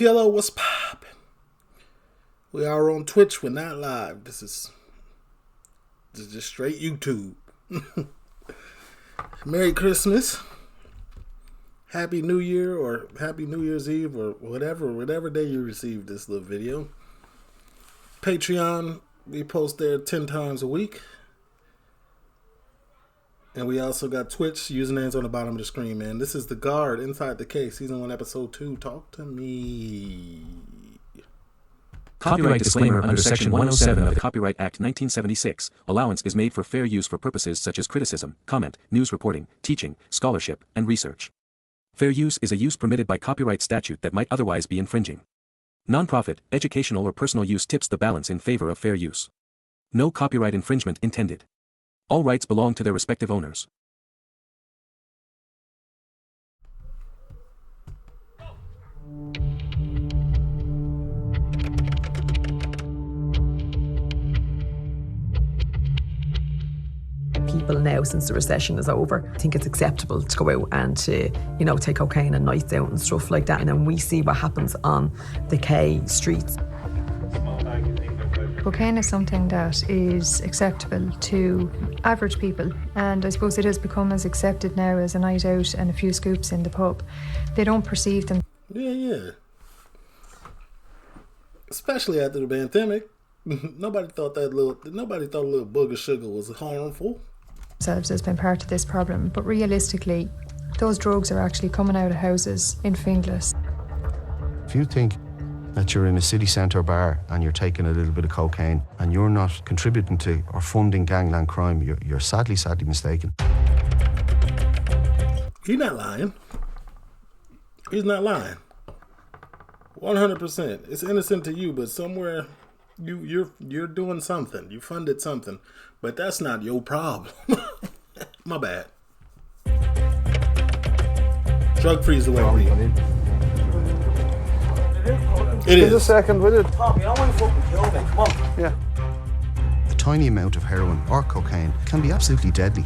TLO, what's poppin'? We are on Twitch. We're not live. This is just straight YouTube. Merry Christmas. Happy New Year or Happy New Year's Eve or whatever day you receive this little video. Patreon, we post there 10 times a week. And we also got Twitch, usernames on the bottom of the screen, man. This is The Guard, Inside the Case, Season 1, Episode 2. Talk to me. Copyright disclaimer under Section 107 of the Copyright Act 1976. Allowance is made for fair use for purposes such as criticism, comment, news reporting, teaching, scholarship, and research. Fair use is a use permitted by copyright statute that might otherwise be infringing. Non-profit, educational or personal use tips the balance in favor of fair use. No copyright infringement intended. All rights belong to their respective owners. People now, since the recession is over, think it's acceptable to go out and to, take cocaine and nights out and stuff like that. And then we see what happens on the K streets. Cocaine is something that is acceptable to average people, and I suppose it has become as accepted now as a night out and a few scoops in the pub. They don't perceive them. Yeah. Especially after the pandemic. Nobody thought a little booger sugar was harmful. Has been part of this problem, but realistically, those drugs are actually coming out of houses in Finglas. If you think that you're in a city centre bar and you're taking a little bit of cocaine and you're not contributing to or funding gangland crime, you're sadly mistaken. He's not lying. 100%. It's innocent to you, but somewhere you're doing something. You funded something, but that's not your problem. My bad. Drug free is the way to be. It is. Just a second, will you? Tommy, I want to fucking kill me. Come on. Yeah. A tiny amount of heroin or cocaine can be absolutely deadly,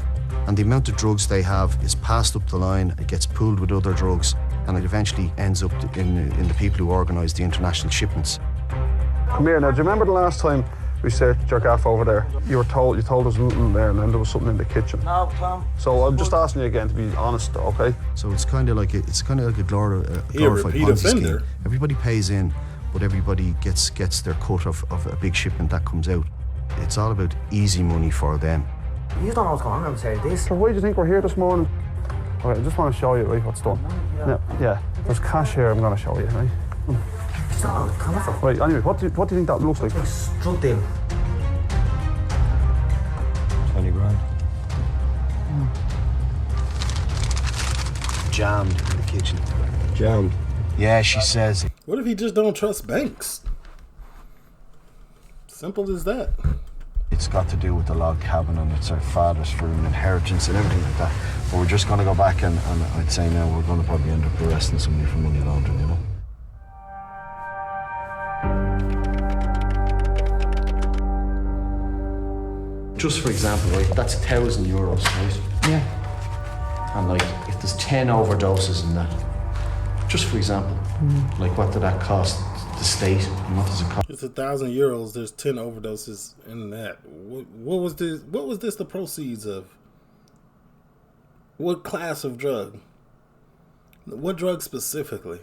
and the amount of drugs they have is passed up the line, it gets pooled with other drugs, and it eventually ends up in the people who organise the international shipments. Come here now, do you remember the last time we searched your gaff over there? You told us nothing there, and then there was something in the kitchen. No, Tom. So I'm just asking you again to be honest, okay? So it's kind of like a glorified Ponzi scheme. Everybody pays in, but everybody gets their cut of a big shipment that comes out. It's all about easy money for them. You don't know what's going on outside this. So why do you think we're here this morning? Okay, I just want to show you, right, what's done. Yeah. There's cash here I'm going to show you, right? It's not coming from. Right, anyway, what do you think that looks like? It's drug deal. 20 grand. Jammed in the kitchen. Jammed. Yeah, she says. What if he just don't trust banks? Simple as that. It's got to do with the log cabin and it's our father's for an inheritance and everything like that. But we're just going to go back and I'd say now we're going to probably end up arresting somebody for money laundering, you know? Just for example, right, that's €1,000, right? Yeah. And like, if there's 10 overdoses in that, just for example, like what did that cost the state and what does it cost? It's €1,000. There's 10 overdoses in that. What was this? What was this the proceeds of? What class of drug? What drug specifically?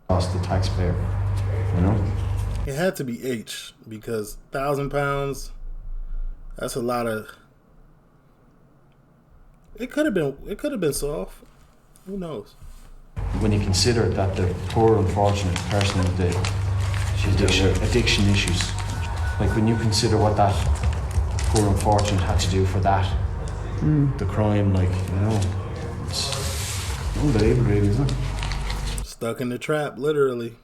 Cost the taxpayer, you know? It had to be H because £1,000. That's a lot of. It could have been soft. Who knows? When you consider that the poor unfortunate person with the addiction issues, like when you consider what that poor unfortunate had to do for that, the crime, like, you know, it's unbelievable really, isn't it? Stuck in the trap, literally.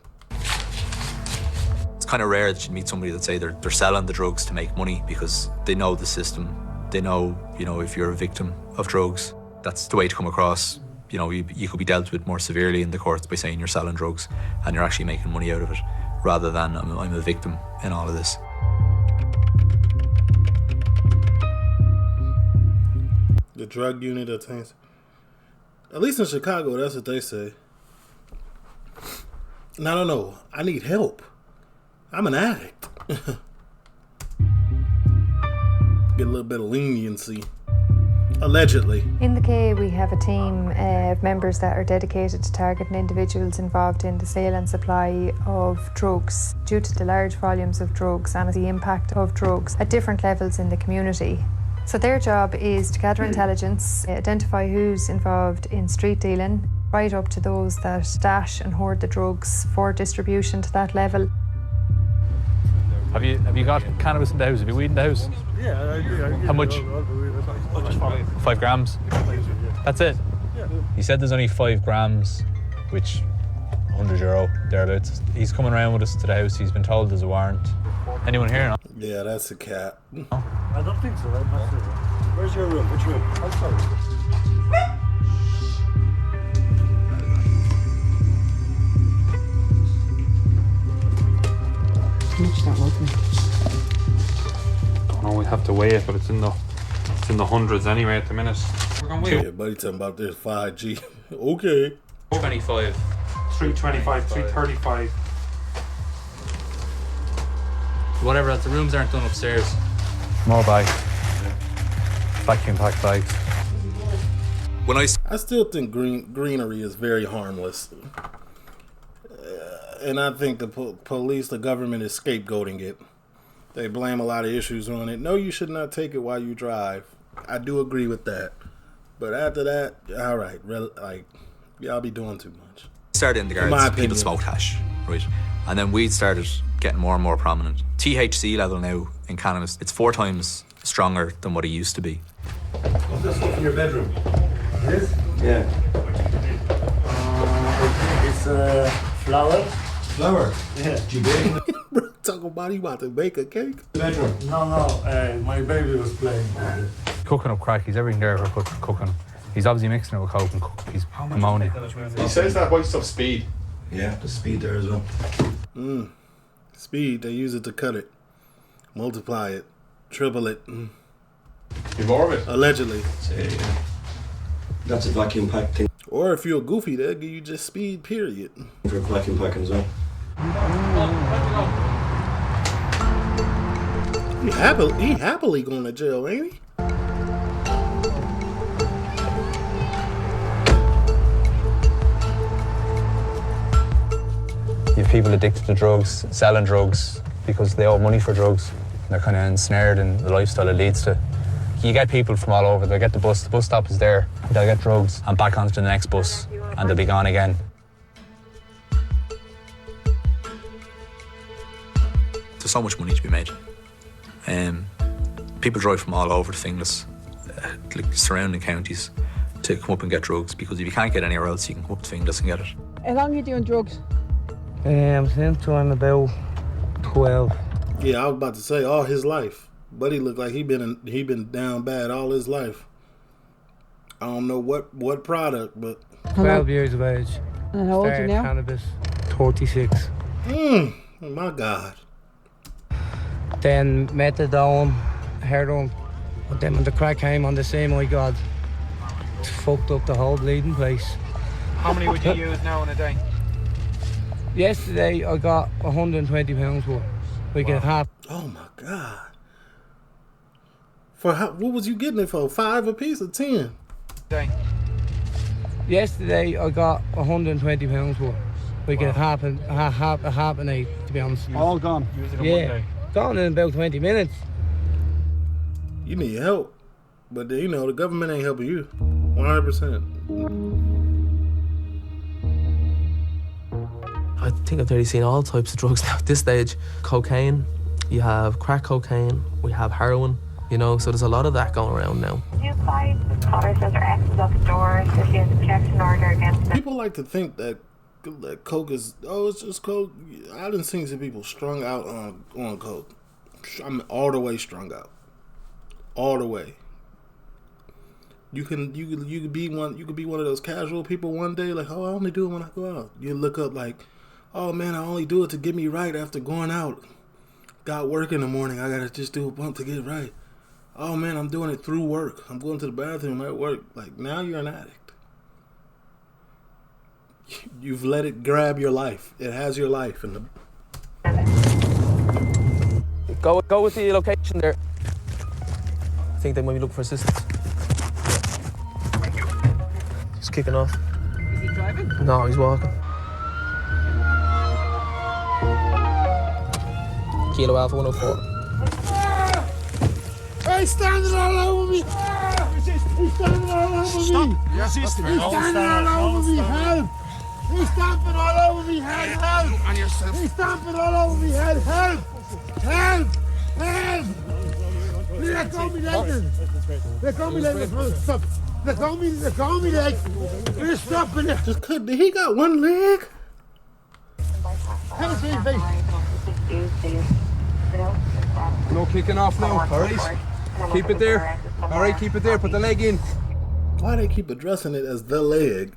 It's kind of rare that you meet somebody that say they're selling the drugs to make money because they know the system. They know, if you're a victim of drugs, that's the way to come across. You could be dealt with more severely in the courts by saying you're selling drugs and you're actually making money out of it, rather than I'm a victim in all of this. The drug unit attains. At least in Chicago, that's what they say. No. I need help. I'm an addict. Get a little bit of leniency. Allegedly. In the K, we have a team of members that are dedicated to targeting individuals involved in the sale and supply of drugs due to the large volumes of drugs and the impact of drugs at different levels in the community. So their job is to gather intelligence, identify who's involved in street dealing, right up to those that stash and hoard the drugs for distribution to that level. Have you got cannabis in the house? Have you weed in the house? Yeah, I do. How much? 5 grams? That's it? Yeah. He said there's only 5 grams, which €100 thereabouts. He's coming around with us to the house. He's been told there's a warrant. Anyone here? No? Yeah, that's a cat. I don't think so. I'm not sure. Where's your room? Which room? Outside. It's not working. Don't know, we have to weigh it, but it's in the hundreds anyway at the minute. We're gonna weigh Yeah, buddy talking about this 5G. Okay. 25. 325, 335. Whatever else, the rooms aren't done upstairs. More bags. Vacuum packed bags. When I still think greenery is very harmless. And I think the police, the government is scapegoating it. They blame a lot of issues on it. No, you should not take it while you drive. I do agree with that. But after that, all right, like, y'all be doing too much. started in the In my guards, opinion. people smoked hash, right? And then weed started getting more and more prominent. THC level now in cannabis, it's 4 times stronger than what it used to be. What's that stuff in your bedroom? This? Yeah. It's flour. Flour? Yeah. Do you bake in the Talking about he about to bake a cake. bedroom? No, my baby was playing with it. Cooking up crack, he's everything there for cooking. He's obviously mixing it with coke and he's ammonia. He says that white stuff speed. Yeah, the speed there as well. Speed, they use it to cut it, multiply it, triple it. Be more of it. Allegedly. Yeah. That's a vacuum pack thing Or if you're goofy, they'll give you just speed, period. for vacuum packing as well. He happily going to jail, ain't he? You have people addicted to drugs, selling drugs because they owe money for drugs. They're kind of ensnared in the lifestyle it leads to. You get people from all over. They'll get the bus stop is there. They'll get drugs and back onto the next bus and they'll be gone again. There's so much money to be made. People drive from all over the Finglas, like surrounding counties, to come up and get drugs, because if you can't get anywhere else, you can come up to Finglas and get it. How long are you doing drugs? Since I'm about 12. Yeah, I was about to say all his life. Buddy looked like he been down bad all his life. I don't know what product, but 12 years of age. And how old are you now? Cannabis. 36. My God. Then methadone, heroin. But then when the crack came on the scene, my God, it fucked up the whole bleeding place. How many would you use now in a day? Yesterday I got £120 worth. We get half. Oh my God. For what was you getting it for? 5 a piece or 10? Yesterday I got £120 worth. We get half a night, to be honest. All gone. Yeah, gone in about 20 minutes. You need help. But you know, the government ain't helping you. 100%. I think I've already seen all types of drugs now at this stage. Cocaine, you have crack cocaine, we have heroin, you know, so there's a lot of that going around now. People like to think that coke is, it's just coke. I done seen some people strung out on coke. I'm all the way strung out. All the way. You could be one of those casual people one day, like, oh, I only do it when I go out. You look up like, oh man, I only do it to get me right after going out. Got work in the morning, I gotta just do a bump to get right. Oh man, I'm doing it through work. I'm going to the bathroom at work. Like, now you're an addict. You've let it grab your life. It has your life. And Go with the location there. I think they might be looking for assistance. He's kicking off. Is he driving? No, he's walking. Kilo Alpha 104. Hey, standing all over me! He's standing all over me! Stop resisting. He's standing all over me! Help! He's stamping all over me! Help! On yourself. He's stamping all over me! Help! Help! Help! Help! Let go me leg! Let go me leg! Stop! Let go me leg! He's stopping it! Just couldn't. He got one leg. Help me, face! No kicking off now, alright? Keep it there. Alright, keep it there. Put the leg in. Why they keep addressing it as the leg?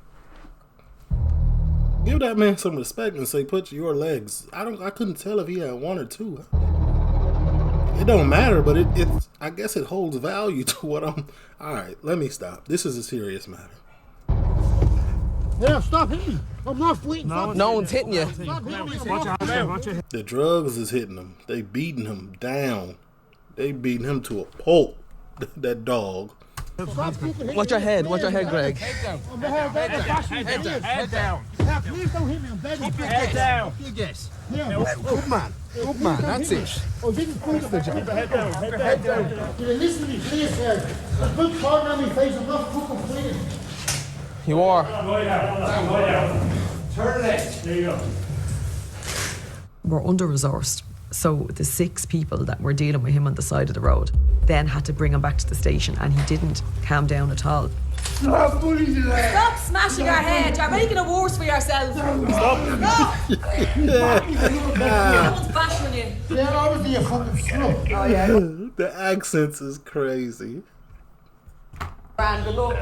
Give that man some respect and say put your legs. I couldn't tell if he had one or two. It don't matter, but it's I guess it holds value to what I'm. Alright, let me stop. This is a serious matter. Yeah, stop hitting me. I'm not waiting. No one's hitting you. The drugs is hitting him. They beating him down. They beating him to a pulp. That dog. Watch your head, Greg. Head down. Please don't hit me. I'm begging. Head down. Good guess. Good man. Good man. That's it. Oh, didn't put the job. Head down. You listen to me, please, sir. There's good corn on my face. I'm not fucking playing. You are. Lie down. Turn left. There you go. We're under-resourced. So the 6 people that were dealing with him on the side of the road then had to bring him back to the station, and he didn't calm down at all. Stop smashing our head. You're making it worse for yourself. Stop. No one's bashing you. Yeah, obviously you're fucking slow. Oh, yeah. The accents is crazy. Brand, good luck.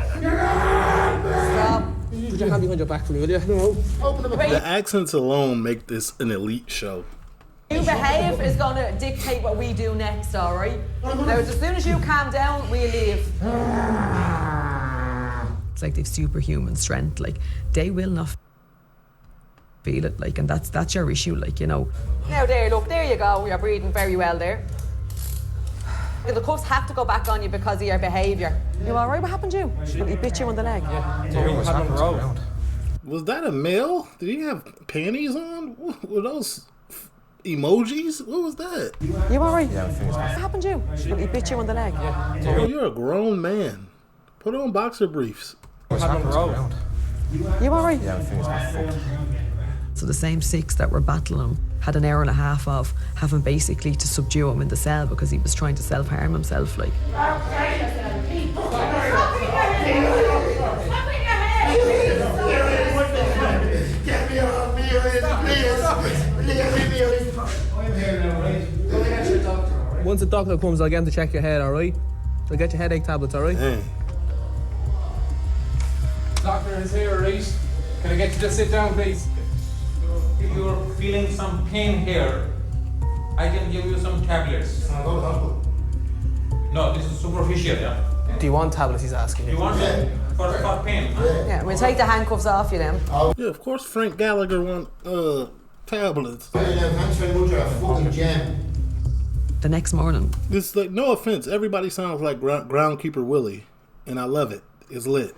Stop. Put your hand behind your back for me, will you? No. The accents alone make this an elite show. You behave is going to dictate what we do next, all right? Now, as soon as you calm down, we leave. It's like they've superhuman strength. Like, they will not feel it. Like, and that's your issue. Like, you know. Now, there you go. You're breathing very well there. The cuffs have to go back on you because of your behaviour. You all right? What happened to you? He bit you on the leg. Was that a male? Did he have panties on? Were those emojis? What was that? You all right? What happened to you? He bit you on the leg. Oh, you're a grown man. Put on boxer briefs. You all right? So the same 6 that were battling him had an hour and a half of having basically to subdue him in the cell because he was trying to self-harm himself. Like. Once the doctor comes, I'll get him to check your head, alright? I'll get your headache tablets, alright? Hey. Doctor is here, right? Can I get you to sit down, please? If you're feeling some pain here, I can give you some tablets. No, this is superficial, yeah? Do you want tablets, he's asking you? You want them for pain? Yeah, we'll take the handcuffs off you then. Yeah, of course Frank Gallagher want tablets. Thanks very much, you're a fucking gem. The next morning. It's like, no offense, everybody sounds like Groundkeeper Willie, and I love it. It's lit.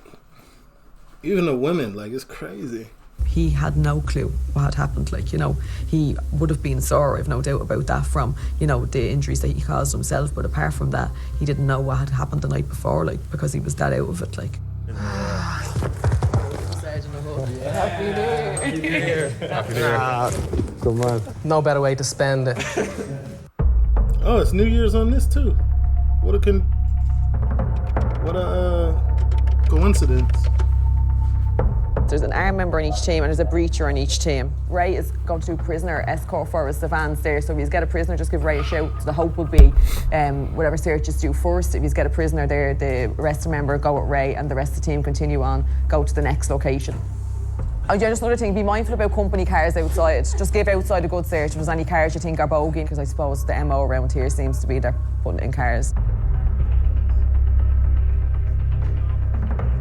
Even the women, like, it's crazy. He had no clue what had happened. Like, you know, he would have been sore, I've no doubt about that, from, you know, the injuries that he caused himself. But apart from that, he didn't know what had happened the night before, like, because he was that out of it, like. Happy New Year. Happy New Year. Good man. No better way to spend it. Oh, it's New Year's on this too. What a coincidence. There's an armed member on each team and there's a breacher on each team. Ray is going to do prisoner escort for us. The van's there, so if you get a prisoner, just give Ray a shout. So the hope would be whatever searches do first. If you get a prisoner there, the rest member go with Ray and the rest of the team continue on, go to the next location. Oh yeah, just another thing, be mindful about company cars outside. Just give outside a good search if there's any cars you think are bogey, because I suppose the MO around here seems to be they're putting in cars.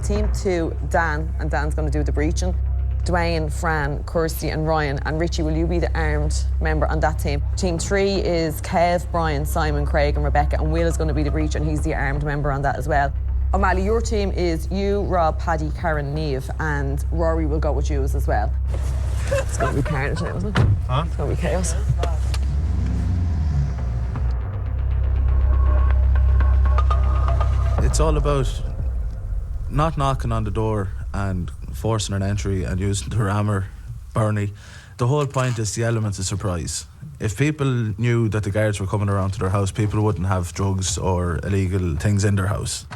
Team 2, Dan, and Dan's going to do the breaching. Dwayne, Fran, Kirsty and Ryan. And Richie, will you be the armed member on that team? Team 3 is Kev, Brian, Simon, Craig and Rebecca, and Will is going to be the breacher and he's the armed member on that as well. O'Malley, your team is you, Rob, Paddy, Karen, Niamh, and Rory will go with you as well. It's going to be carnage now, isn't it? Huh? It's going to be chaos. It's all about not knocking on the door and forcing an entry and using the rammer, Bernie. The whole point is the element of surprise. If people knew that the guards were coming around to their house, people wouldn't have drugs or illegal things in their house.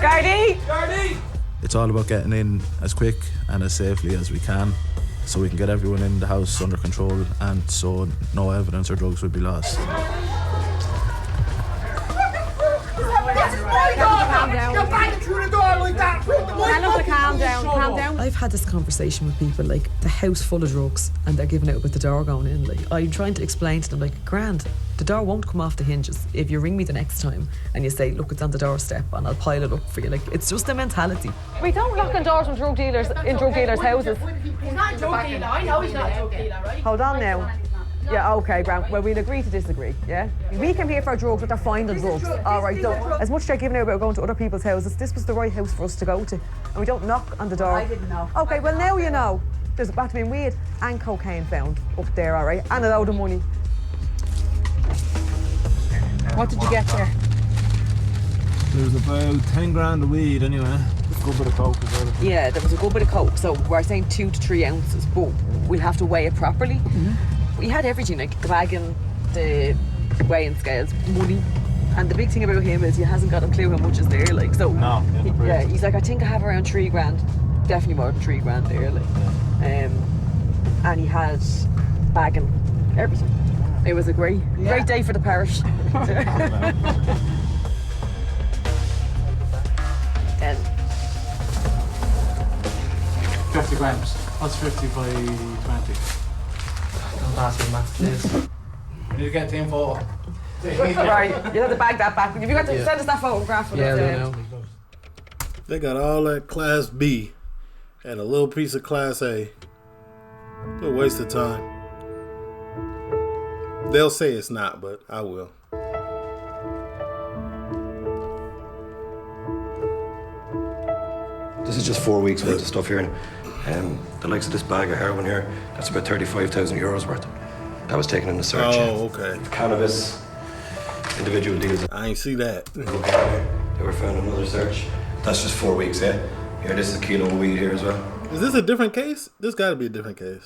Gardy! It's all about getting in as quick and as safely as we can so we can get everyone in the house under control and so no evidence or drugs would be lost. Calm down. You're banging through the door like that. Calm down. I've had this conversation with people, like, the house full of drugs and they're giving out with the door going in. Like, I'm trying to explain to them, like, grand, the door won't come off the hinges if you ring me the next time and you say, look, it's on the doorstep and I'll pile it up for you. Like, it's just a mentality. We don't lock on doors in drug dealers' houses. He's not a drug dealer. I know he's not a drug dealer, right? Hold on now. Yeah, okay, Grant. Well, we'll agree to disagree, yeah? We came here for drugs, but they're finding drugs. All right, so as much as they're giving out about going to other people's houses, this was the right house for us to go to. And we don't knock on the door. I didn't know. Okay, well, now you know. There's about to be weed and cocaine found up there, all right? And a load of money. What did you get there? There's about 10 grand of weed anyway. A good bit of coke as well. Yeah, there was a good bit of coke, so we're saying 2 to 3 ounces, but we'll have to weigh it properly. Mm-hmm. We had everything, like the wagon, the weighing scales, money. And the big thing about him is he hasn't got a clue how much is there, like, so. No, yeah, he's like, I think I have around 3 grand. Definitely more than 3 grand there, like. And he had bagging, everything. It was a great day for the parish. And 50 grams. What's 50 by 20? Don't ask me, Max, please. You get the info. Right, you have to bag that back. Have you got to send us that photograph? Yeah, they know. They got all that Class B and a little piece of Class A. A waste of time. They'll say it's not, but I will. This is just 4 weeks worth of stuff here. The likes of this bag of heroin here, that's about 35,000 euros worth. That was taken in the search. Oh, okay. Cannabis, individual deals. I ain't see that. They were found in another search. That's just 4 weeks, yeah? Here, this is a kilo of weed here as well. Is this a different case? This got to be a different case.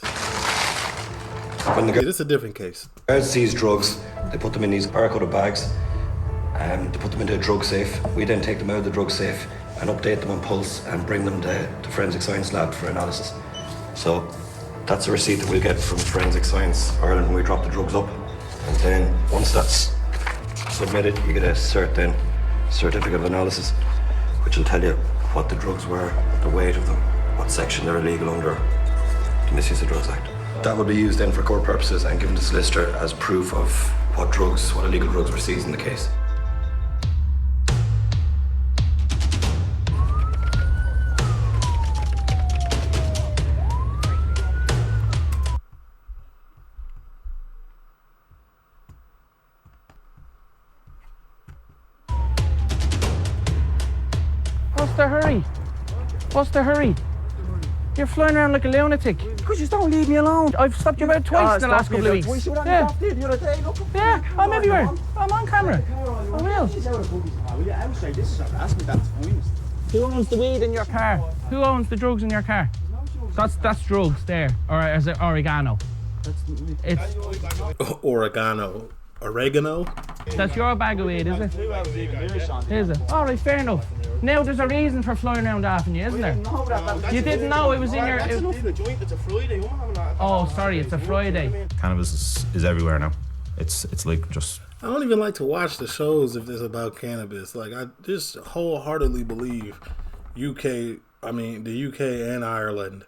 This is a different case. Guards seize drugs. They put them in these barcoded bags. They put them into a drug safe. We then take them out of the drug safe and update them on Pulse and bring them to the Forensic Science Lab for analysis. So that's a receipt that we'll get from Forensic Science Ireland when we drop the drugs up. And then once that's submitted, you get a certificate of analysis, which will tell you what the drugs were, the weight of them, what section they're illegal under, the Misuse of Drugs Act. That will be used then for court purposes and given to solicitor as proof of what illegal drugs were seized in the case. What's the hurry? What's the hurry? You're flying around like a lunatic. Because you don't leave me alone. I've stopped you about twice in the last couple of weeks. Yeah, I'm everywhere. I'm on camera. I will. Who owns the weed in your car? Who owns the drugs in your car? That's drugs there, or is it oregano? It's Oregano. That's your bag of weed, is it? Is it? All right, fair enough. Now there's a reason for flying around after you, isn't there? You didn't know it was in your. That's not even a joint. It's a Friday. Oh, sorry, it's a Friday. Cannabis is everywhere now. It's like just. I don't even like to watch the shows if it's about cannabis. Like, I just wholeheartedly believe the UK and Ireland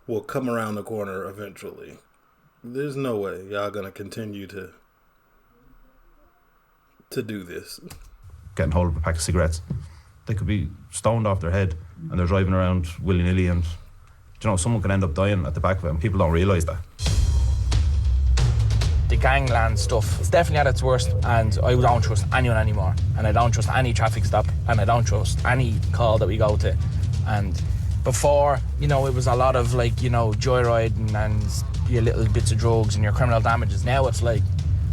will come around the corner eventually. There's no way y'all gonna continue to do this. Getting hold of a pack of cigarettes. They could be stoned off their head and they're driving around willy-nilly, and someone can end up dying at the back of it, and people don't realise that. The gangland stuff, it's definitely at its worst, and I don't trust anyone anymore, and I don't trust any traffic stop, and I don't trust any call that we go to. And before, it was a lot of joyriding and your little bits of drugs and your criminal damages. Now it's like,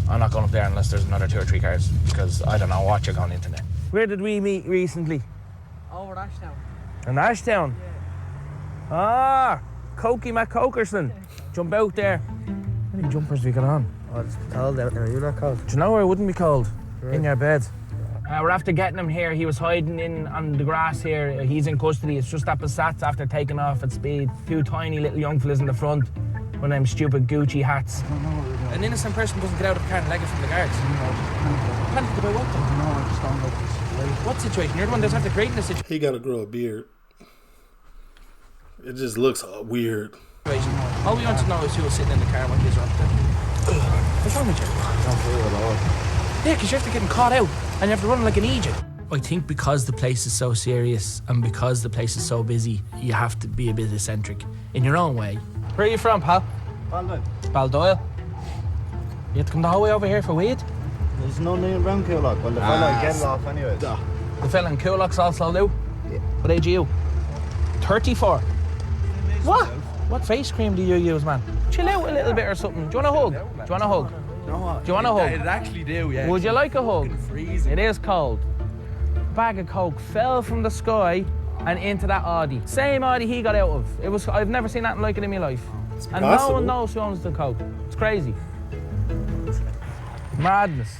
I'm not going up there unless there's another 2 or 3 cars, because I don't know what you're going into now. Where did we meet recently? Over Ashtown. In Ashtown? Yeah. Ah, Cokey McCokerson. Jump out there. How many jumpers we got on? Oh, it's cold out there. You're not cold. Do you know where it wouldn't be cold? Right. In your bed. We're after getting him here. He was hiding in on the grass here. He's in custody. It's just that Passat's after taking off at speed. 2 tiny little young fellas in the front. One of them stupid Gucci hats. An innocent person doesn't get out of the car and leg it from the guards. Panicked about what then? No, I just don't know the situation. What situation? You're the one that's after creating the situation. He got to grow a beard. It just looks weird. All we want to know is who was sitting in the car when he's up there. What's wrong with you? I don't feel at all. Yeah, because you're after getting caught out and you have to run like an Egypt. I think because the place is so serious and because the place is so busy, you have to be a bit eccentric in your own way. Where are you from, pal? Baldoyle. Baldoyle? You have to come the whole way over here for weed? There's no name around Coolock. Well, the fella get it off anyway. The fella in Coolock's also new? Yeah. What age are you? 34. What? What face cream do you use, man? Chill out a little bit or something. Do you want a hug? Do you want a hug? No, do you want a hug? I'd actually do, yeah. Would you like a hug? Freezing. It is cold. A bag of Coke fell from the sky and into that Audi. Same Audi he got out of. I've never seen anything like it in my life. And possible. No one knows who owns the Coke. It's crazy. Madness.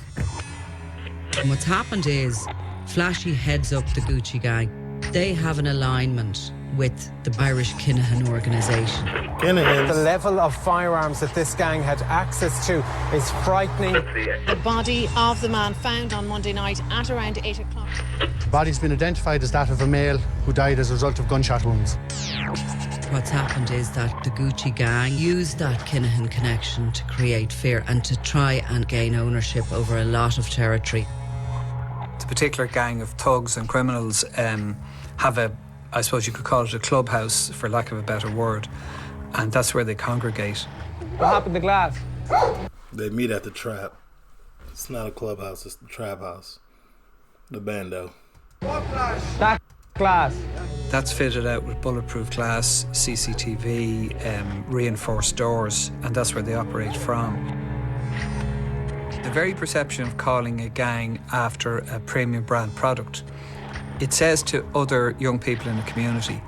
And what's happened is Flashy heads up the Gucci gang. They have an alignment with the Irish Kinahan organisation. The level of firearms that this gang had access to is frightening. The body of the man found on Monday night at around 8 o'clock. The body's been identified as that of a male who died as a result of gunshot wounds. What's happened is that the Gucci gang used that Kinahan connection to create fear and to try and gain ownership over a lot of territory. The particular gang of thugs and criminals have I suppose you could call it a clubhouse, for lack of a better word, and that's where they congregate. What happened to Glass? They meet at the trap. It's not a clubhouse, it's the trap house. The bando. That glass. That's fitted out with bulletproof glass, CCTV, reinforced doors, and that's where they operate from. The very perception of calling a gang after a premium brand product, it says to other young people in the community,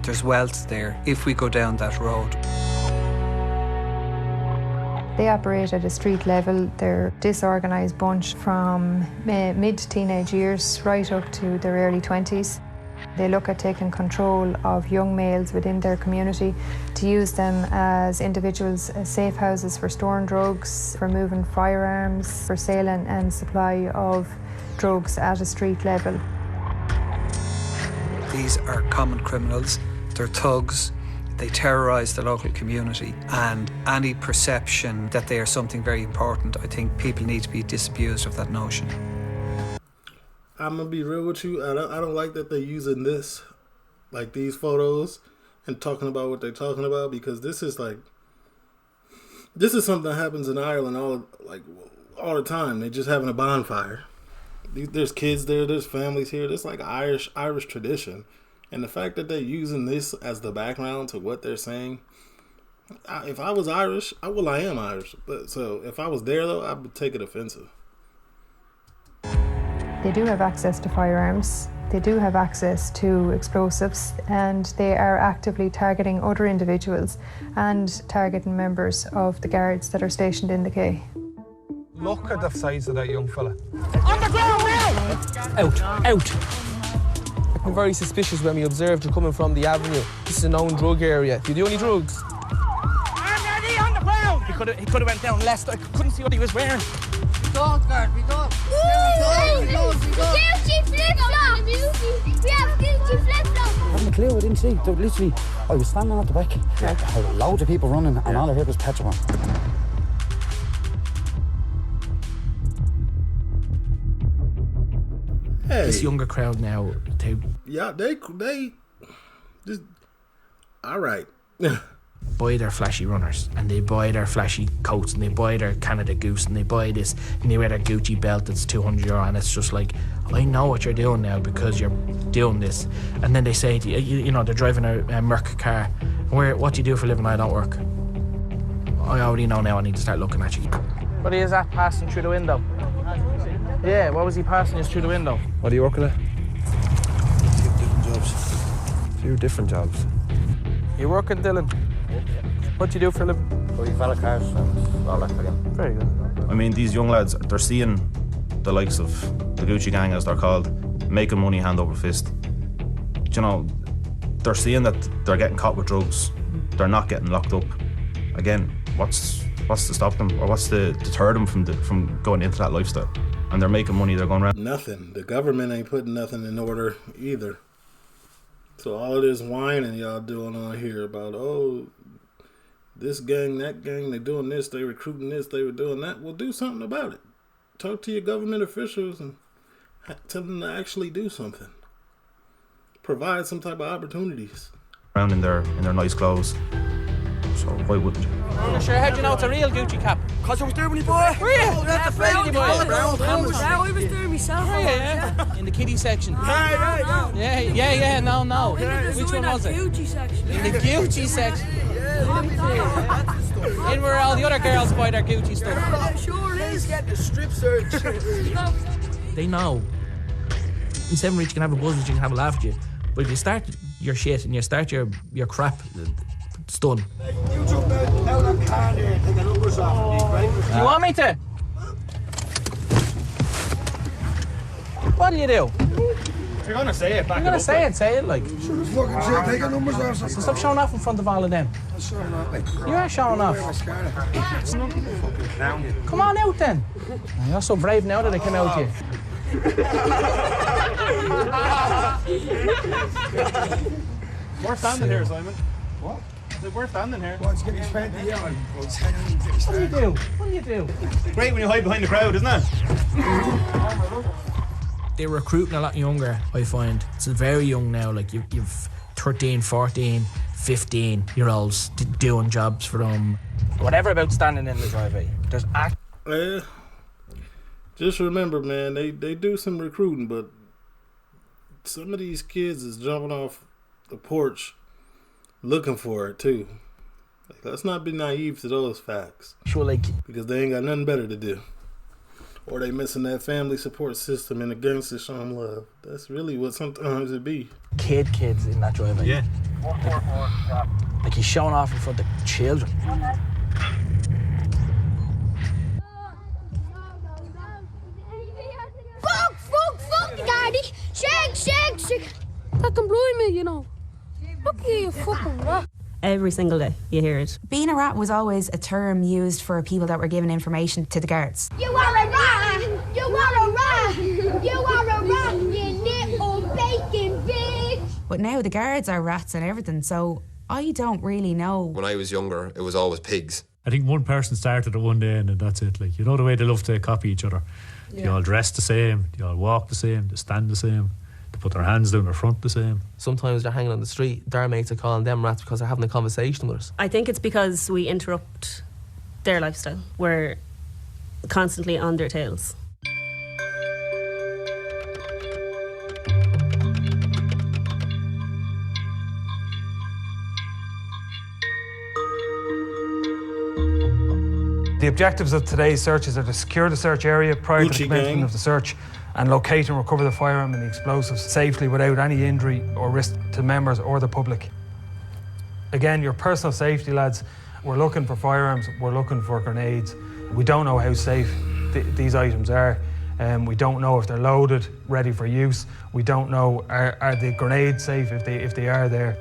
there's wealth there if we go down that road. They operate at a street level. They're a disorganised bunch from mid-teenage years right up to their early 20s. They look at taking control of young males within their community to use them as individuals, as safe houses for storing drugs, for moving firearms, for sale and supply of drugs at a street level. These are common criminals, they're thugs, they terrorise the local community, and any perception that they are something very important, I think people need to be disabused of that notion. I'm gonna be real with you. I don't like that they're using this, like these photos, and talking about what they're talking about, because this is something that happens in Ireland all the time. They're just having a bonfire. There's kids there, there's families here. There's like Irish tradition, and the fact that they're using this as the background to what they're saying. If I was Irish, I am Irish, but so if I was there though, I would take it offensive. They do have access to firearms, they do have access to explosives, and they are actively targeting other individuals and targeting members of the guards that are stationed in the quay. Look at the size of that young fella. On the ground now! Out. I'm very suspicious when we observed you coming from the avenue. This is a known drug area. Do you do any drugs? I'm ready on the ground! He could have went down less. I couldn't see what he was wearing. Don't, guard, we don't. Gucci flip-flops! We have Gucci flip-flops! I haven't a clue, I didn't see. Literally, I was standing at the back. Yeah. Loads of people running, and all I heard was petrol. this younger crowd now, they just all right. buy their flashy runners and they buy their flashy coats and they buy their Canada Goose and they buy this and they wear their Gucci belt that's €200 and it's just like, I know what you're doing now because you're doing this. And then they say to you, you know, they're driving a Merc car. What do you do for a living? I don't work. I already know now I need to start looking at you. What is that passing through the window? Yeah, what was he passing us through the window? What are you working at? A few different jobs. You working, Dylan? What do you do for a living? We valet cars and all that again. Very good. I mean, these young lads, they're seeing the likes of the Gucci gang, as they're called, making money hand over fist. You know, they're seeing that they're getting caught with drugs. They're not getting locked up. Again, what's to stop them, or what's to deter them from going into that lifestyle? And they're making money. They're going around. Nothing. The government ain't putting nothing in order either. So all of this whining y'all doing on here about, oh, this gang, that gang, they doing this, they recruiting this, they were doing that. Well, do something about it. Talk to your government officials and tell them to actually do something. Provide some type of opportunities. Around in their nice clothes. So why wouldn't you? Sure, how'd you know it's a real Gucci cap? Because I was there when he bought it. Were you? That's a friendly boy. I was there myself. Yeah. In the kiddie section. Yeah, no. Which one was it? In the Gucci section. In the Gucci section. In where all the other girls buy their Gucci stuff. Yeah, sure is. Get the strip search. They know. In Seven Reach you can have a buzz, you can have a laugh at you. But if you start your shit and you start your crap, it's done. You jump out of the car there and take the numbers off. You want me to? What do you do? You're gonna say it back. You're gonna say it like. Sure as fucking shit, take the numbers off. So stop showing off in front of all of them. I'm showing off, like. You are showing off. Come on out then. You're so brave now that I came out to you. We're standing here, Simon. What? We're standing here. What's getting 20 yards? What do you do? Great when you hide behind the crowd, isn't it? They're recruiting a lot younger, I find. It's very young now, like you've 13, 14, 15-year-olds doing jobs for them. Whatever about standing in the driveway, there's just remember, man, they do some recruiting, but some of these kids is jumping off the porch looking for it too. Like, let's not be naive to those facts. Sure, like, because they ain't got nothing better to do. Or they missing that family support system and the gangsters show them love. That's really what sometimes it be. Kids in that driveway. Yeah. Like he's showing off in front of children. Fuck, daddy. Shake. That can blow me, you know. Look at you fucking rat. Every single day you hear it. Being a rat was always a term used for people that were giving information to the guards. You are a rat. You are a rat. You are a rat, you little bacon bitch. But now the guards are rats and everything, so I don't really know. When I was younger, it was always pigs. I think one person started it one day and that's it. Like, you know the way they love to copy each other. Yeah. They all dress the same, they all walk the same, they stand the same. They put their hands down their front the same. Sometimes they're hanging on the street, their mates are calling them rats because they're having a conversation with us. I think it's because we interrupt their lifestyle. We're constantly on their tails. The objectives of today's searches are to secure the search area prior to the commencement of the search and locate and recover the firearm and the explosives safely without any injury or risk to members or the public. Again, your personal safety, lads. We're looking for firearms, we're looking for grenades. We don't know how safe these items are. We don't know if they're loaded, ready for use. We don't know, are the grenades safe if they are there.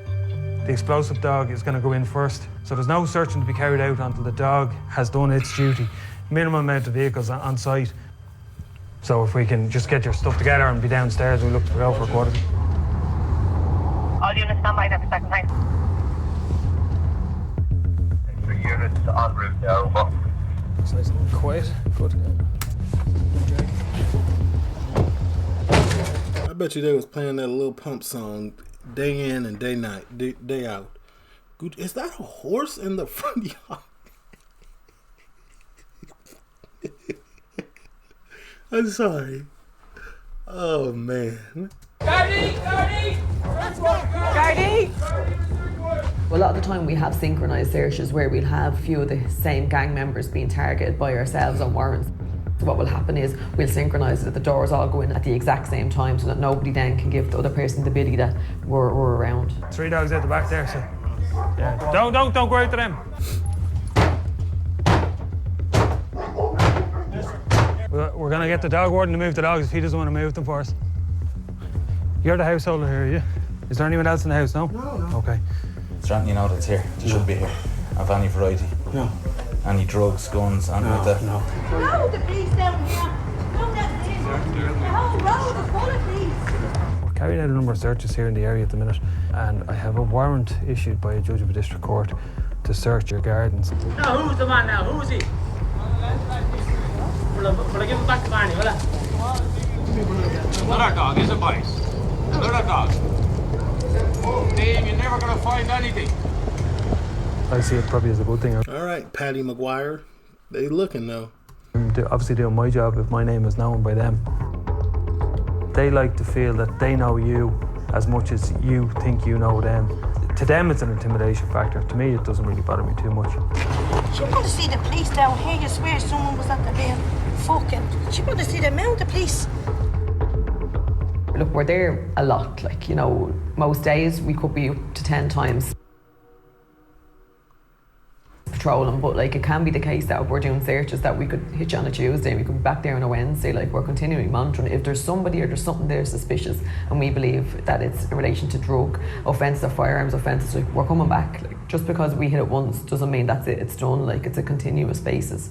The explosive dog is going to go in first. So there's no searching to be carried out until the dog has done its duty. Minimum amount of vehicles on site. So if we can just get your stuff together and be downstairs, we look to go for a quarter. All units stand by there for second time. 3 units en route now, over. It's nice and quiet. Good. I bet you they was playing that Lil Pump song day in and day night, day out. Is that a horse in the front yard? I'm sorry. Oh, man. Gardy! A lot of the time we have synchronised searches where we'll have a few of the same gang members being targeted by ourselves on warrants. So what will happen is we'll synchronise it that the doors all go in at the exact same time so that nobody then can give the other person the biddy that we're around. 3 dogs out the back there, so yeah. Don't go out to them. We're gonna get the dog warden to move the dogs if he doesn't want to move them for us. You're the householder here, are you? Is there anyone else in the house? No? No. Okay. Is there anything you know that's here? They should be here. Of any variety? No. Any drugs, guns, anything like that? No, the police down here. Don't let them in. The whole road is full of police. We're carrying out a number of searches here in the area at the minute, and I have a warrant issued by a judge of a district court to search your gardens. Now, who's the man now? Who is he? Will I give it back to Barney, will I? Another dog, is it, boys? Another dog. Dave, you're never going to find anything. I see it probably as a good thing. All right, Paddy McGuire. They looking, though. I'm obviously doing my job if my name is known by them. They like to feel that they know you as much as you think you know them. To them, it's an intimidation factor. To me, it doesn't really bother me too much. You want to see the police down here? You swear someone was at the bin. Fucking. You want to see the amount of police? Look, we're there a lot. Like, you know, most days we could be up to 10 times patrolling, but like it can be the case that if we're doing searches that we could hit you on a Tuesday and we could be back there on a Wednesday. Like, we're continually monitoring. If there's somebody or there's something there suspicious and we believe that it's in relation to drug offences or firearms offences, like, we're coming back. Like, just because we hit it once doesn't mean that's it, it's done. Like, it's a continuous basis.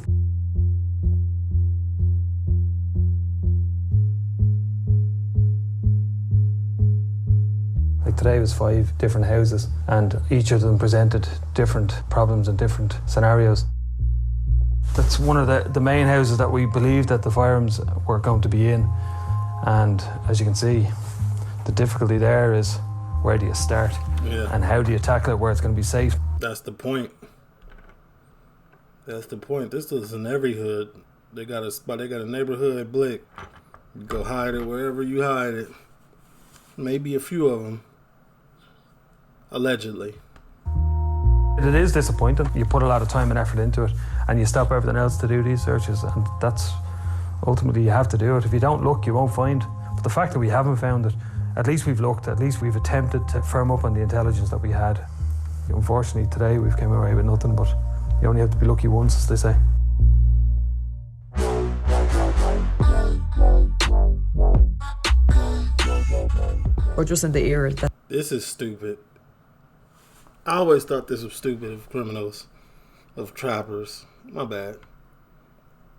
Like today was 5 different houses and each of them presented different problems and different scenarios. That's one of the main houses that we believed that the firearms were going to be in, and as you can see, the difficulty there is where do you start and how do you tackle it where it's going to be safe. That's the point. That's the point. This is in every hood. They got a spot. They got a neighborhood blick. You go hide it wherever you hide it. Maybe a few of them. Allegedly. It is disappointing. You put a lot of time and effort into it and you stop everything else to do these searches, and that's ultimately you have to do it. If you don't look, you won't find. But the fact that we haven't found it, at least we've looked, at least we've attempted to firm up on the intelligence that we had. Unfortunately today we've come away with nothing, but you only have to be lucky once, as they say. We're just in the era that... This is stupid. I always thought this was stupid of criminals, of trappers. My bad.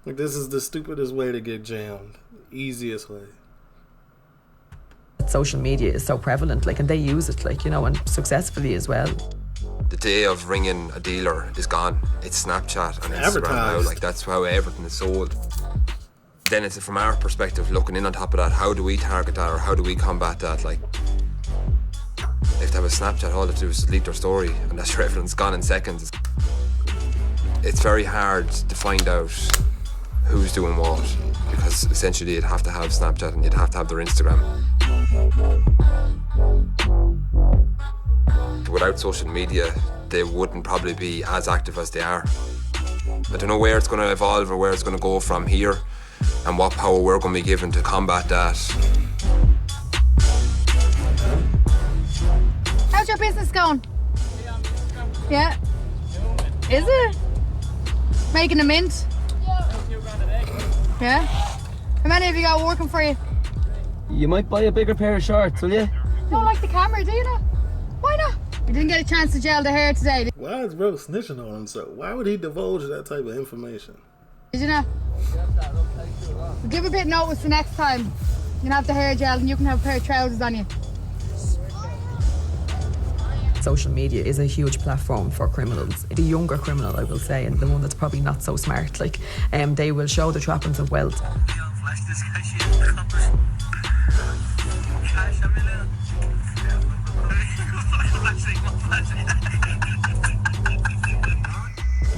Like, this is the stupidest way to get jammed. Easiest way. Social media is so prevalent, like, and they use it, like, you know, and successfully as well. The day of ringing a dealer is gone. It's Snapchat and Instagram now. Like, that's how everything is sold. Then it's from our perspective, looking in on top of that, how do we target that or how do we combat that? Like, if they have a Snapchat, all they do is delete their story and that's your evidence gone in seconds. It's very hard to find out who's doing what, because essentially you'd have to have Snapchat and you'd have to have their Instagram. Without social media, they wouldn't probably be as active as they are. I don't know where it's going to evolve or where it's going to go from here and what power we're going to be given to combat that. How's your business going? Yeah. Is it? Making a mint? Yeah. How many have you got working for you? You might buy a bigger pair of shorts, will you? You don't like the camera, do you not? Why not? You didn't get a chance to gel the hair today. Why is bro snitching on himself? Why would he divulge that type of information? Did you not? We'll give a bit notice for next time. You can have the hair gel and you can have a pair of trousers on you. Social media is a huge platform for criminals. The younger criminal, I will say, and the one that's probably not so smart, like, they will show the trappings of wealth.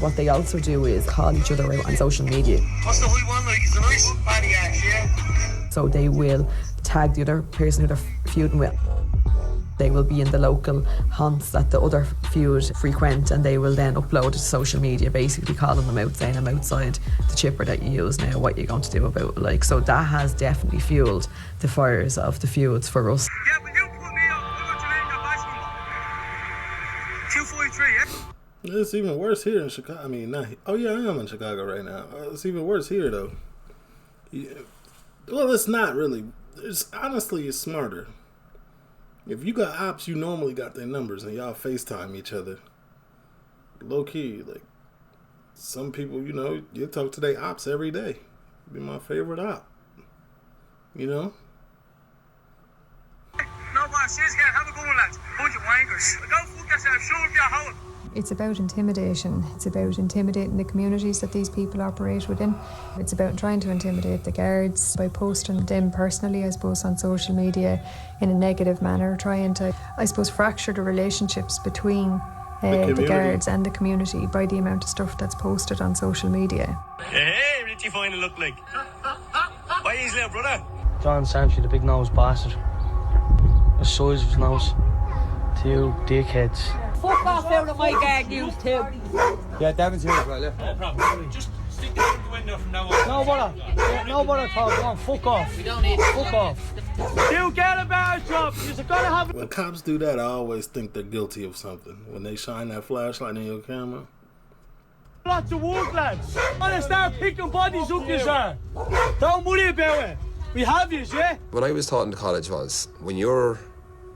What they also do is call each other out on social media. What's the whole one like? It's a nice body act, yeah? So they will tag the other person who they're feuding with. They will be in the local haunts that the other feud frequent, and they will then upload it to social media, basically calling them out, saying, I'm outside the chipper that you use now, what are you going to do about it? Like, so that has definitely fueled the fires of the feuds for us. Yeah, but you put me up. What's your name, your badge number? 243, yeah? It's even worse here in Chicago. I mean, not. Oh yeah, I am in Chicago right now. It's even worse here though. Yeah. Well, it's not really. It's honestly, it's smarter. If you got ops, you normally got their numbers and y'all FaceTime each other. Low key, like some people, you know, you talk to their ops every day. Be my favorite op. You know. No, boss, she's got have a good one, lads. Bunch of wankers. Go fuck yourself. Show up your hole. It's about intimidation. It's about intimidating the communities that these people operate within. It's about trying to intimidate the guards by posting them personally, I suppose, on social media in a negative manner, trying to, I suppose, fracture the relationships between the guards and the community by the amount of stuff that's posted on social media. Hey, Richie, fine look like. Why is little brother? John Sanchi, the big nose bastard. The size of his nose. To you dickheads. Fuck off out of my gag, you too. Yeah, Devin's here as well, yeah. No problem. Just stick it out the window from now on. No bother. Yeah, no bother, Tom. Go on, fuck off. We don't need it. Fuck off. You get a bar job. You're gonna have. When cops do that, I always think they're guilty of something. When they shine that flashlight in your camera. Lots of work, lads. I'm gonna start picking bodies up, you sir. Don't worry about it. We have you, yeah? What I was taught in college was, when you're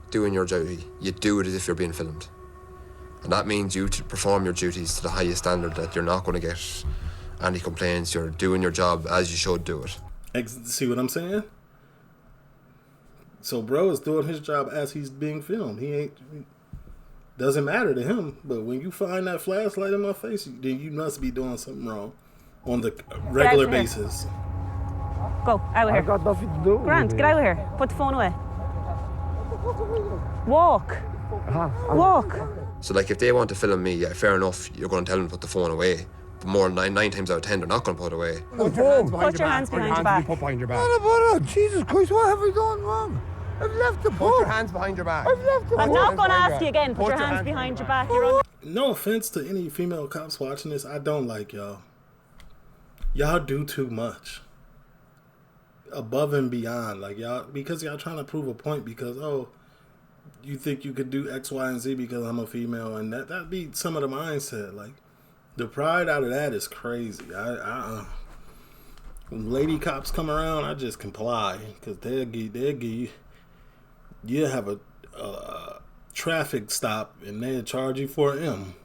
doing your duty, you do it as if you're being filmed. And that means you to perform your duties to the highest standard, that you're not going to get any complaints, you're doing your job as you should do it. See what I'm saying? So bro is doing his job as he's being filmed. Doesn't matter to him, but when you find that flashlight in my face, then you must be doing something wrong on the regular basis. Go, out of here. I've got nothing to do with Grant, it. get out of here. Put the phone away. Walk. Walk. So like, if they want to film me, yeah, fair enough, you're going to tell them to put the phone away. But more than nine times out of 10, they're not going to put it away. Put your hands behind your back. Put behind your back. Jesus Christ, what have we done wrong? I've left the pub. Put your hands behind your back. I've left the pub. I'm not going to ask you again. Put your hands behind your back. You're on. No offense to any female cops watching this, I don't like y'all. Y'all do too much. Above and beyond, like y'all, because y'all trying to prove a point because, oh, you think you could do X, Y, and Z because I'm a female, and that'd be some of the mindset. Like, the pride out of that is crazy. When lady cops come around, I just comply because they'll give you have a traffic stop and they'll charge you for an M.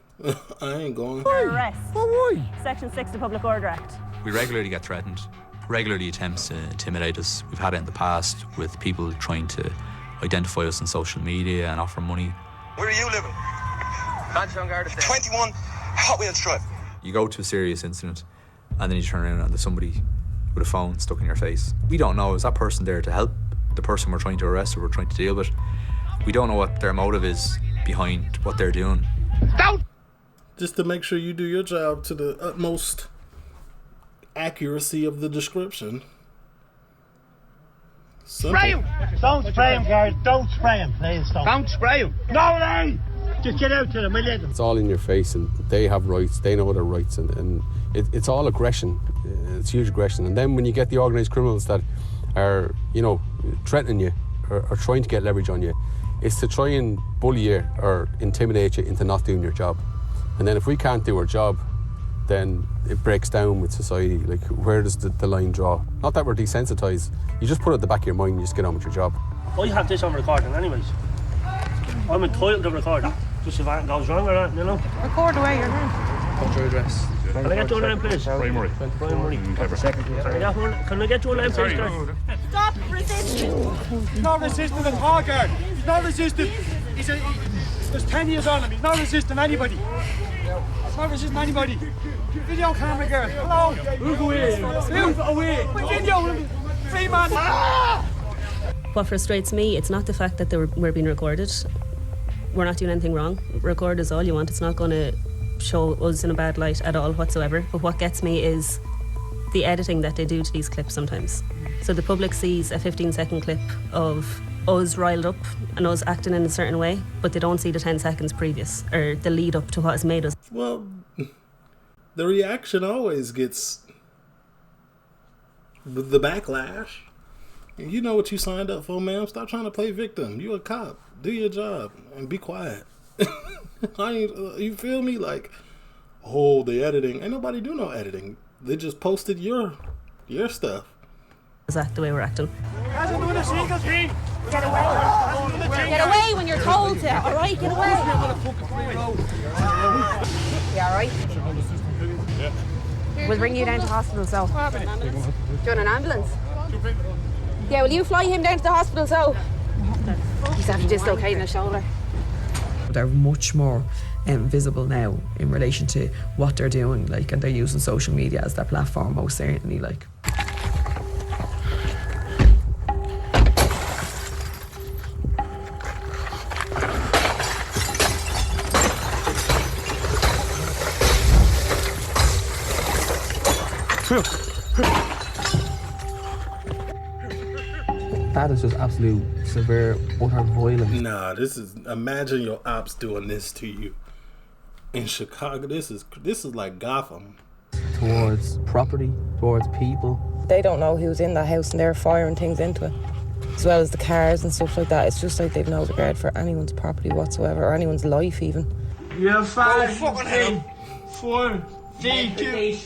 I ain't going. Arrest. Section 6 of the Public Order Act. We regularly get threatened. Regularly attempts to intimidate us. We've had it in the past with people trying to identify us on social media and offer money. Where are you living? Manchester Garden. 21 Hot Wheels Drive. You go to a serious incident and then you turn around and there's somebody with a phone stuck in your face. We don't know, is that person there to help the person we're trying to arrest or we're trying to deal with? We don't know what their motive is behind what they're doing. Just to make sure you do your job to the utmost accuracy of the description. Simple. Spray him! Don't spray him, guys. Don't spray him, please. Don't spray him. No, no! Just get out to them, will you? It's all in your face, and they have rights. They know their rights, and it's all aggression. It's huge aggression. And then when you get the organised criminals that are, you know, threatening you or trying to get leverage on you, it's to try and bully you or intimidate you into not doing your job. And then if we can't do our job, then it breaks down with society. Like, where does the line draw? Not that we're desensitised. You just put it at the back of your mind and you just get on with your job. I have this on recording anyways. I'm entitled to record that. Just if anything goes wrong or that, you know. Record away your name. What's your address? Can I get your name, please? Brian Murray. Can I get your name, please, guys? Stop resisting. He's not resisting the target. He's not resisting. There's 10 years on him. He's not resisting anybody. He's not resisting anybody. Video camera girl. Hello. Move away. Move away. Video. Free man. What frustrates me, it's not the fact that we're being recorded. We're not doing anything wrong. Record is all you want. It's not going to show us in a bad light at all whatsoever. But what gets me is the editing that they do to these clips sometimes. So the public sees a 15-second clip of us riled up and us acting in a certain way, but they don't see the 10 seconds previous or the lead up to what has made us. Well, the reaction always gets the backlash. You know what you signed up for, ma'am. Stop trying to play victim. You a cop. Do your job and be quiet. You feel me? Like, oh, the editing. Ain't nobody do no editing. They just posted your stuff. Is that the way we're acting? Hasn't done a single thing. Get away. Get away when you're told to, all right? Get away. Yeah, all right? Yeah. We'll bring you down to hospital, so. Do you want an ambulance? Yeah, will you fly him down to the hospital, so? He's after dislocating his shoulder. They're much more visible now in relation to what they're doing, like, and they're using social media as their platform, most certainly, like. That is just absolute severe, utter violence. Nah, this is, imagine your ops doing this to you in Chicago. This is like Gotham. Towards property, towards people. They don't know who's in that house and they're firing things into it, as well as the cars and stuff like that. It's just like they've no regard for anyone's property whatsoever, or anyone's life even. You have 5, 3, 4, 3, 2.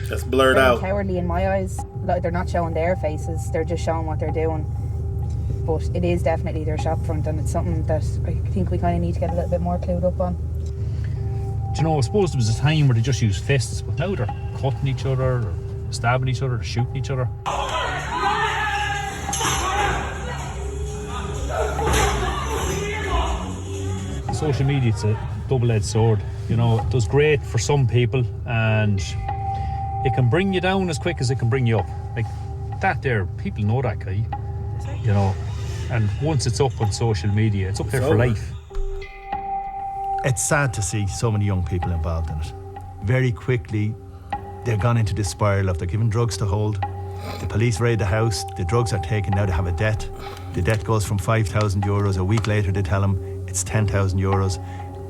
That's blurred out. They're cowardly in my eyes. Like, they're not showing their faces, they're just showing what they're doing. But it is definitely their shop front, and it's something that I think we kind of need to get a little bit more clued up on. Do you know, I suppose there was a time where they just used fists, but now they're cutting each other, or stabbing each other, or shooting each other. Social media, it's a double-edged sword. You know, it does great for some people, and it can bring you down as quick as it can bring you up. Like that there, people know that guy, you know, and once it's up on social media, it's up there for life. It's sad to see so many young people involved in it. Very quickly, they've gone into this spiral of they're given drugs to hold. The police raid the house, the drugs are taken, now they have a debt. The debt goes from €5,000. A week later, they tell them it's €10,000.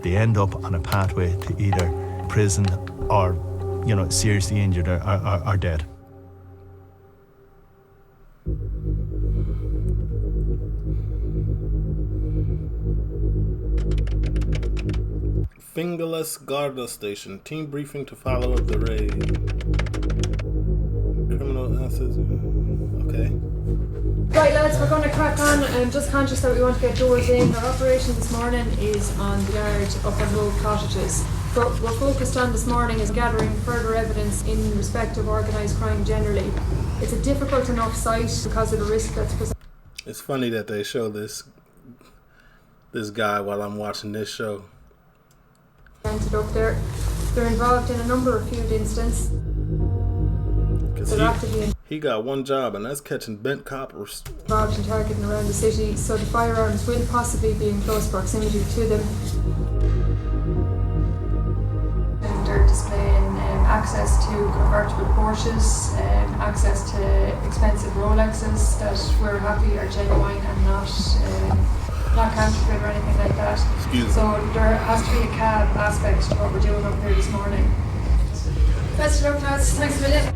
They end up on a pathway to either prison or, you know, seriously injured or dead. Fingerless Garda Station. Team briefing to follow up the raid. Criminal assets. Okay. Right, lads, we're going to crack on. I'm just conscious that we want to get doors in. Our operation this morning is on the yard up on Road Cottages. What we're focused on this morning is gathering further evidence in respect of organised crime generally. It's a difficult enough site because of the risk that's presented. It's funny that they show this guy while I'm watching this show. Up there. They're involved in a number of feud incidents. He got one job, and that's catching bent coppers. Involved in targeting around the city, so the firearms will possibly be in close proximity to them. They're displaying access to convertible Porsches, access to expensive Rolexes that we're happy are genuine and not counterfeit or anything like that. So there has to be a cab aspect to what we're doing up here this morning. Best of luck, lads. Thanks a million.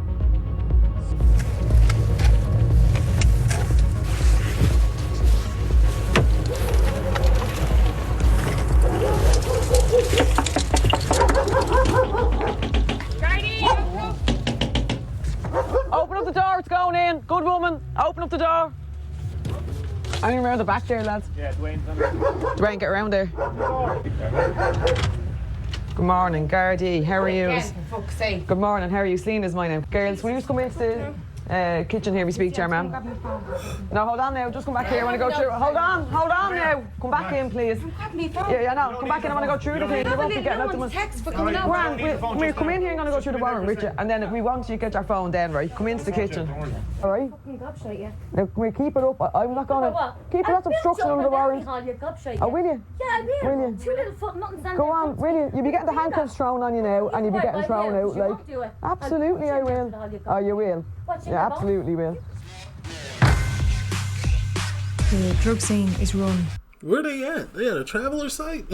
Open up the door, it's going in. Good woman, open up the door. I'm around the back there, lads. Yeah, Dwayne's on. Dwayne, get around there. Good morning, Gardaí. How are you? Again, for fuck's sake. Good morning, how are you? Celine is my name. Girls, will you just come into the... Kitchen here, we speak to your ma'am. No, hold on now, just come back here, I want to go through. Hold on now. Come back in, please. Yeah, no, come back in, I want to go through the thing. You won't be getting out the money. Come in here, I'm going to go through the warrant with you. And then if we want you to get your phone then, right? Come into the kitchen. Alright? Now, come here, keep it up. I'm not going to... Keep it, that's obstruction under the warrant. Oh, will you? Yeah, I will. Will you? 2 little foot, nothing standing. Go on, will you? You'll be getting the handcuffs thrown on you now, and you'll be getting thrown out, You like... won't do it. Absolutely, I will. Oh, you will? Yeah, absolutely will. The drug scene is run. Where they at? They at a traveller site?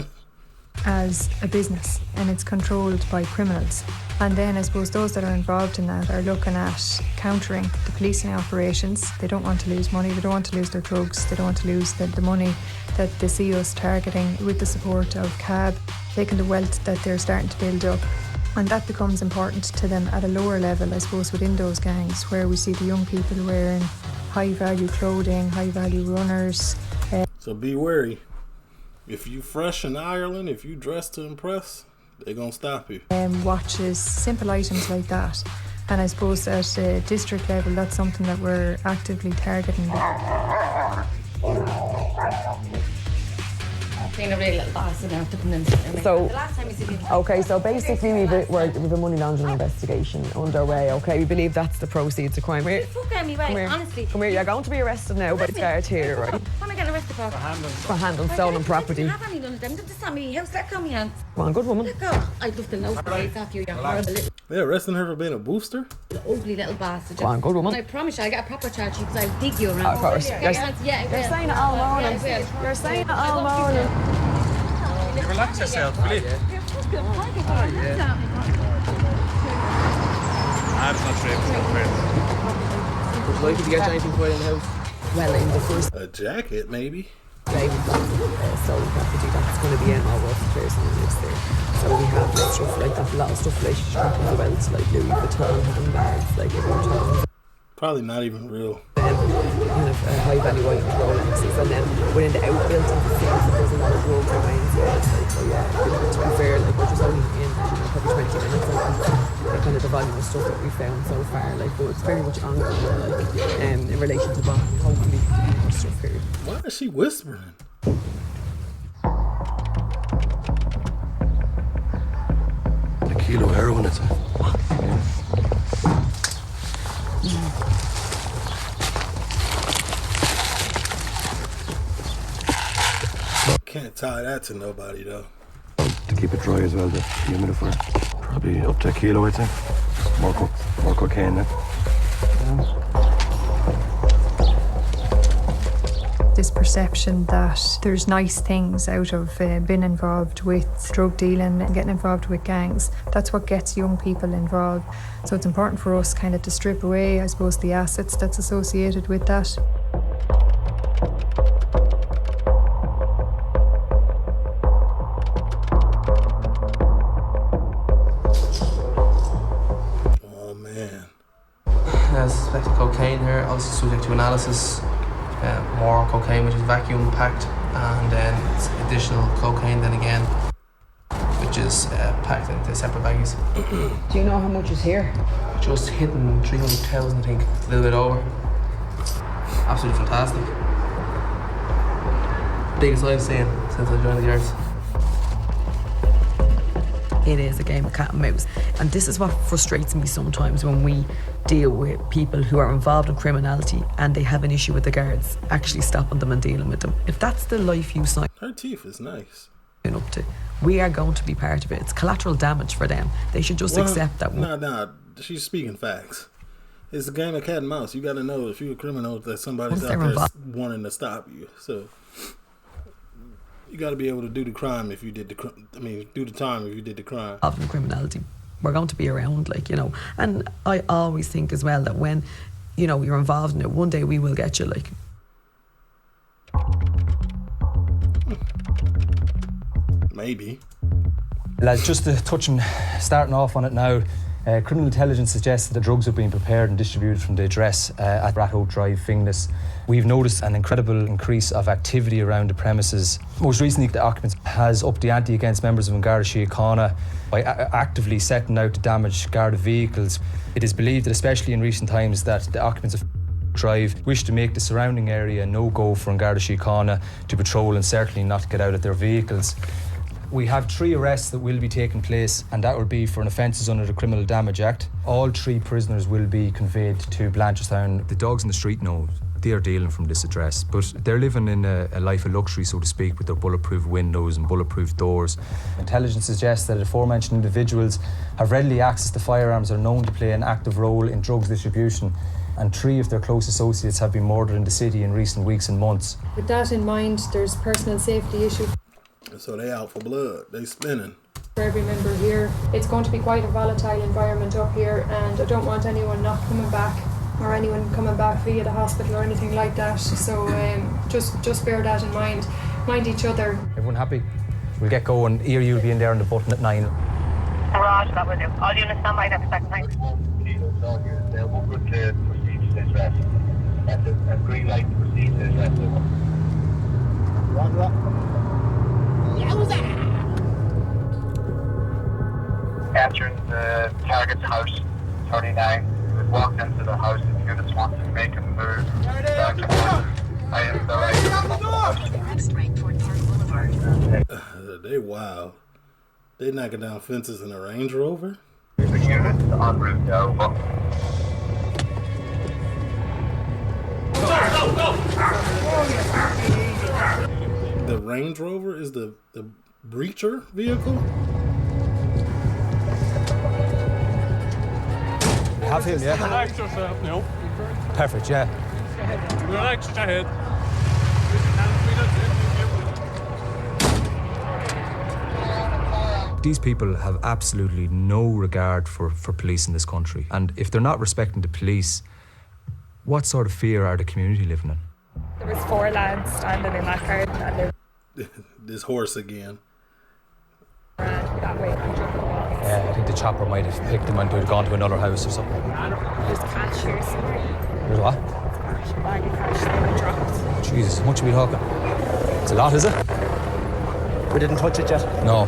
As a business, and it's controlled by criminals. And then I suppose those that are involved in that are looking at countering the policing operations. They don't want to lose money, they don't want to lose their drugs, they don't want to lose the money that they see us targeting with the support of CAB, taking the wealth that they're starting to build up. And that becomes important to them at a lower level, I suppose, within those gangs, where we see the young people wearing high-value clothing, high-value runners. So be wary. If you fresh in Ireland, if you dress to impress, they're going to stop you. Watches, simple items like that. And I suppose at a district level, that's something that we're actively targeting. Being a really little bastard now to come in. So, The last time you see me. okay, so basically we've a money laundering investigation underway, okay? We believe that's the proceeds of crime. Fuck out me way, honestly. Come here, you're going to be arrested now by the guard here, right? What am I getting arrested for? For handling stolen property. I don't have any none of them. That's not me. How's that coming out? Come on, good woman. Let go. I'd love to know the face off you, you horrible little They're arresting her for being a booster? ugly little bastard. Come on, good woman. And I promise you, I'll get a proper charge because I'll dig you around. Of course. You're saying it all morning. You're saying it all morning. You relax yourself, will you? I'm not sure if it's friends. Would you like to get anything for in the house? Well, in the first... A jacket, maybe? Day we've got stolen property, that's going to be all worth affairs and lives there. So we have stuff like that, a lot of stuff related to tracking the wealth, like Louis Vuitton handbags, like everyone. Probably not even real. Kind of high value items, Rolexes, and then within the outbuilt of the things, there's a lot of road remains. Yeah, it's like, oh yeah, to be fair, like we're just only in probably 20 minutes of kind of the volume of stuff that we found so far, like, but it's very much ongoing, like, in relation to what hopefully more stuff here. Why is she whispering? A kilo of heroin, it's Can't tie that to nobody, though. to keep it dry as well, the humidifier. Probably up to a kilo, I'd say. More cocaine then. This perception that there's nice things out of being involved with drug dealing and getting involved with gangs. That's what gets young people involved. So it's important for us kind of to strip away, I suppose, the assets that's associated with that. Oh, man. Suspected cocaine here, obviously subject to analysis. More cocaine, which is vacuum packed, and then additional cocaine then again, which is packed into separate baggies. Do you know how much is here? Just hitting 300,000, I think, a little bit over. Absolutely fantastic. Biggest I've seen since I joined the Arts. It is a game of cat and mouse. And this is what frustrates me sometimes when we deal with people who are involved in criminality and they have an issue with the guards, actually stopping them and dealing with them. If that's the life you sign Her teeth is nice. up to, we are going to be part of it. It's collateral damage for them. They should just accept that. Nah, she's speaking facts. It's a game of cat and mouse. You got to know if you're a criminal that somebody's out there wanting to stop you. So you got to be able to do the crime if you did the do the time if you did the crime. Of criminality, we're going to be around, like, you know. And I always think as well that when, you know, you're involved in it, one day we will get you, like. Maybe. Lads, just to touch and starting off on it now, Criminal intelligence suggests that the drugs are being prepared and distributed from the address at Rathope Drive, Finglas. We've noticed an incredible increase of activity around the premises. Most recently, the occupants has upped the ante against members of Garda Síochána by actively setting out to damage Garda vehicles. It is believed that, especially in recent times, that the occupants of Drive wish to make the surrounding area a no-go for Garda Síochána to patrol and certainly not get out of their vehicles. We have 3 arrests that will be taking place, and that will be for offences under the Criminal Damage Act. All 3 prisoners will be conveyed to Blanchardstown. The dogs in the street know they are dealing from this address, but they're living in a life of luxury, so to speak, with their bulletproof windows and bulletproof doors. Intelligence suggests that the aforementioned individuals have readily access to firearms, are known to play an active role in drugs distribution, and 3 of their close associates have been murdered in the city in recent weeks and months. With that in mind, there's personal safety issues. So they out for blood. They spinning. For every member here, it's going to be quite a volatile environment up here, and I don't want anyone not coming back or anyone coming back via the hospital or anything like that. So just bear that in mind. Mind each other. Everyone happy? We'll get going. Here you'll be in there on the button at 9. Roger, that will do. All units stand by there for second time. They'll work with the procedure to address. That's a green light to proceed to address it. Capturing the target's house, 39. We would walk into the house if the units wanted to make a move. They wild. They knocking down fences in a Range Rover? The units en route now. The Range Rover is the breacher vehicle? You have him, yeah? Relax yourself now. Perfect, yeah. Relax your head. These people have absolutely no regard for police in this country. And if they're not respecting the police, what sort of fear are the community living in? There was 4 lads standing in that garden and they This horse again. ran that way. Yeah, I think the chopper might have picked them and they'd gone to another house or something. There's cash here somewhere. There's what? Cash, a bag of cash that we dropped. Jesus, how much are we talking? It's a lot, is it? We didn't touch it yet? No.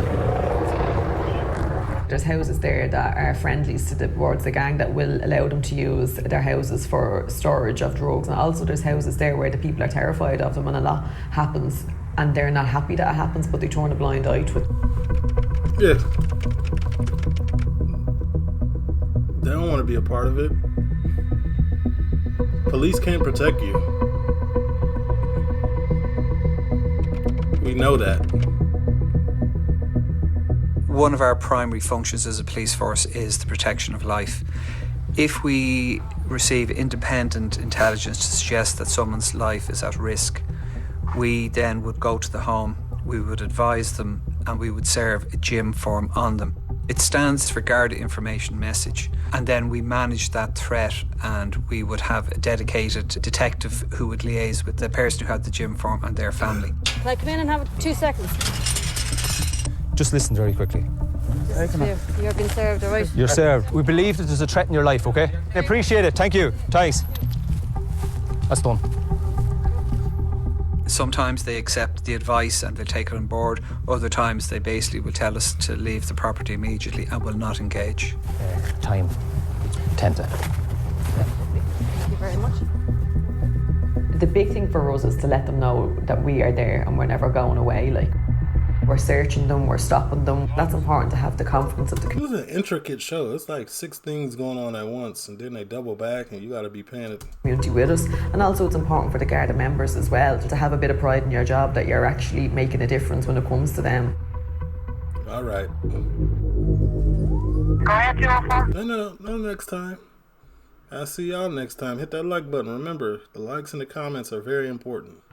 There's houses there that are friendlies towards the gang that will allow them to use their houses for storage of drugs, and also there's houses there where the people are terrified of them and a lot happens and they're not happy that it happens, but they turn a blind eye to it. Yeah. They don't want to be a part of it. Police can't protect you. We know that. One of our primary functions as a police force is the protection of life. If we receive independent intelligence to suggest that someone's life is at risk, we then would go to the home, we would advise them, and we would serve a GIM form on them. It stands for Garda Information Message, and then we manage that threat, and we would have a dedicated detective who would liaise with the person who had the GIM form and their family. Can I come in and have 2 seconds? Just listen very quickly. You're being served, all right? You're served. We believe that there's a threat in your life, okay? I appreciate it. Thank you. Thanks. That's done. Sometimes they accept the advice and they take it on board. Other times they basically will tell us to leave the property immediately and will not engage. Time. 10 to. Thank you very much. The big thing for us is to let them know that we are there and we're never going away. Like, we're searching them, we're stopping them. That's important to have the confidence of the community. It was an intricate show. It's like 6 things going on at once, and then they double back, and you got to be paying it. Community with us, and also it's important for the Garda members as well to have a bit of pride in your job, that you're actually making a difference when it comes to them. All right. Go ahead, 204. No, next time. I'll see y'all next time. Hit that like button. Remember, the likes and the comments are very important.